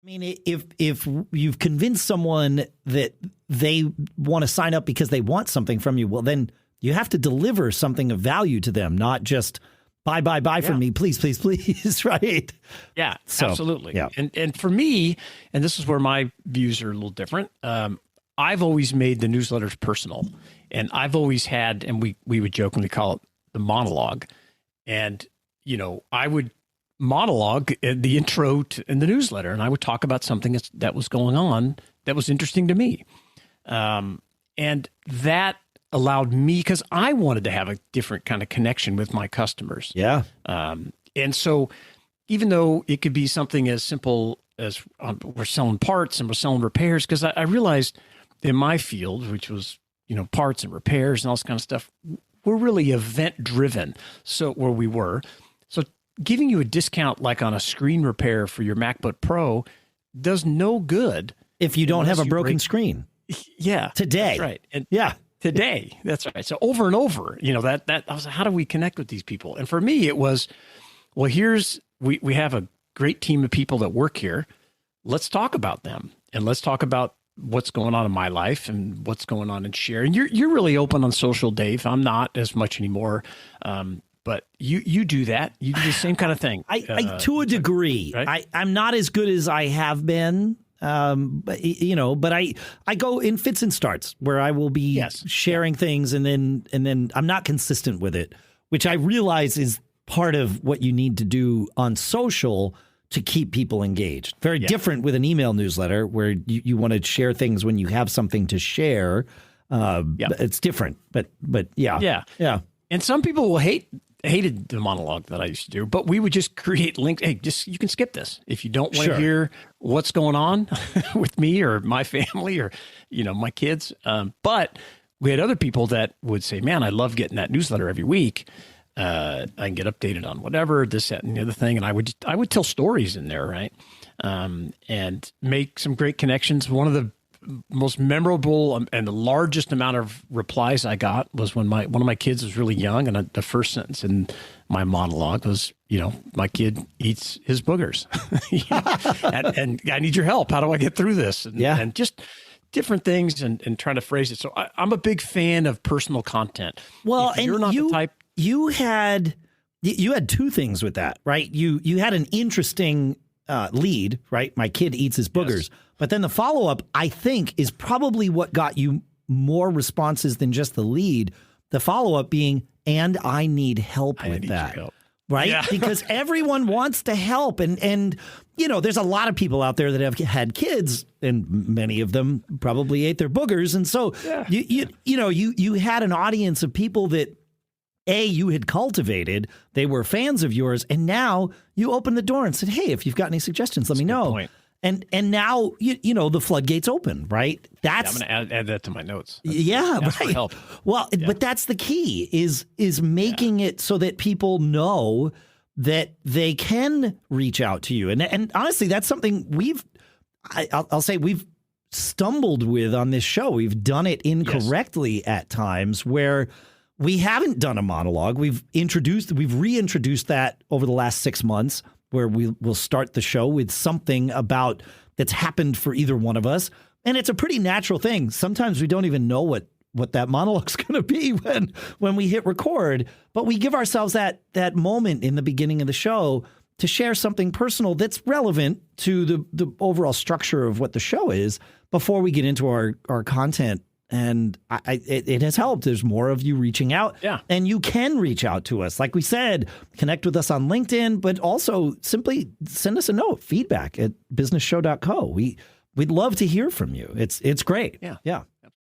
I mean, if you've convinced someone that they want to sign up because they want something from you, well, then you have to deliver something of value to them, not just buy from me, please, please, please, right? Yeah, So, absolutely. yeah. And for me, and this is where my views are a little different, I've always made the newsletters personal. And I've always had, and we would jokingly call it the monologue. And, I would monologue in the intro in the newsletter, and I would talk about something that was going on that was interesting to me. And that allowed me, because I wanted to have a different kind of connection with my customers. Yeah. And so even though it could be something as simple as we're selling parts and we're selling repairs, because I realized in my field, which was, parts and repairs and all this kind of stuff, we're really event driven. So where we were. So giving you a discount like on a screen repair for your MacBook Pro does no good If you don't have a broken screen. Yeah. Today. That's right. And Yeah. today. That's right. So over and over, that I was like, how do we connect with these people? And for me, it was, well, we have a great team of people that work here. Let's talk about them, and let's talk about what's going on in my life and what's going on in Share. And you're really open on social, Dave. I'm not as much anymore. But you do that. You do the same kind of thing. I to a degree. Right? I'm not as good as I have been. But I go in fits and starts where I will be sharing things and then I'm not consistent with it, which I realize is part of what you need to do on social to keep people engaged. Very different with an email newsletter where you want to share things when you have something to share. It's different, but yeah. And some people will hated the monologue that I used to do, but we would just create links. Hey, you can skip this if you don't want to hear what's going on with me or my family or, my kids. But we had other people that would say, man, I love getting that newsletter every week. I can get updated on whatever, this, that, and the other thing. And I would tell stories in there, right? And make some great connections. One of the most memorable and the largest amount of replies I got was when one of my kids was really young, and the first sentence in my monologue was, my kid eats his boogers, and I need your help. How do I get through this? And just different things and trying to phrase it. So I'm a big fan of personal content. Well, if and you're not the type. You had two things with that, right? You had an interesting lead, right? My kid eats his boogers. Yes. But then the follow-up, I think, is probably what got you more responses than just the lead. The follow-up being, and I need help with that. Right? Yeah. Because everyone wants to help. And there's a lot of people out there that have had kids, and many of them probably ate their boogers. And so you had an audience of people that, you had cultivated, they were fans of yours, and now you opened the door and said, hey, if you've got any suggestions, let me know. Point. And now, the floodgates open, right? I'm going to add that to my notes. That's right. Help. Well, but that's the key is making it so that people know that they can reach out to you. And honestly, that's something I'll say we've stumbled with on this show. We've done it incorrectly at times where we haven't done a monologue. We've reintroduced that over the last 6 months, where we'll start the show with something that's happened for either one of us. And it's a pretty natural thing. Sometimes we don't even know what that monologue's going to be when we hit record, but we give ourselves that moment in the beginning of the show to share something personal that's relevant to the overall structure of what the show is before we get into our content. And it has helped. There's more of you reaching out. Yeah. And you can reach out to us. Like we said, connect with us on LinkedIn, but also simply send us a note, feedback@businessshow.co. We'd love to hear from you. It's great. Yeah. Yeah.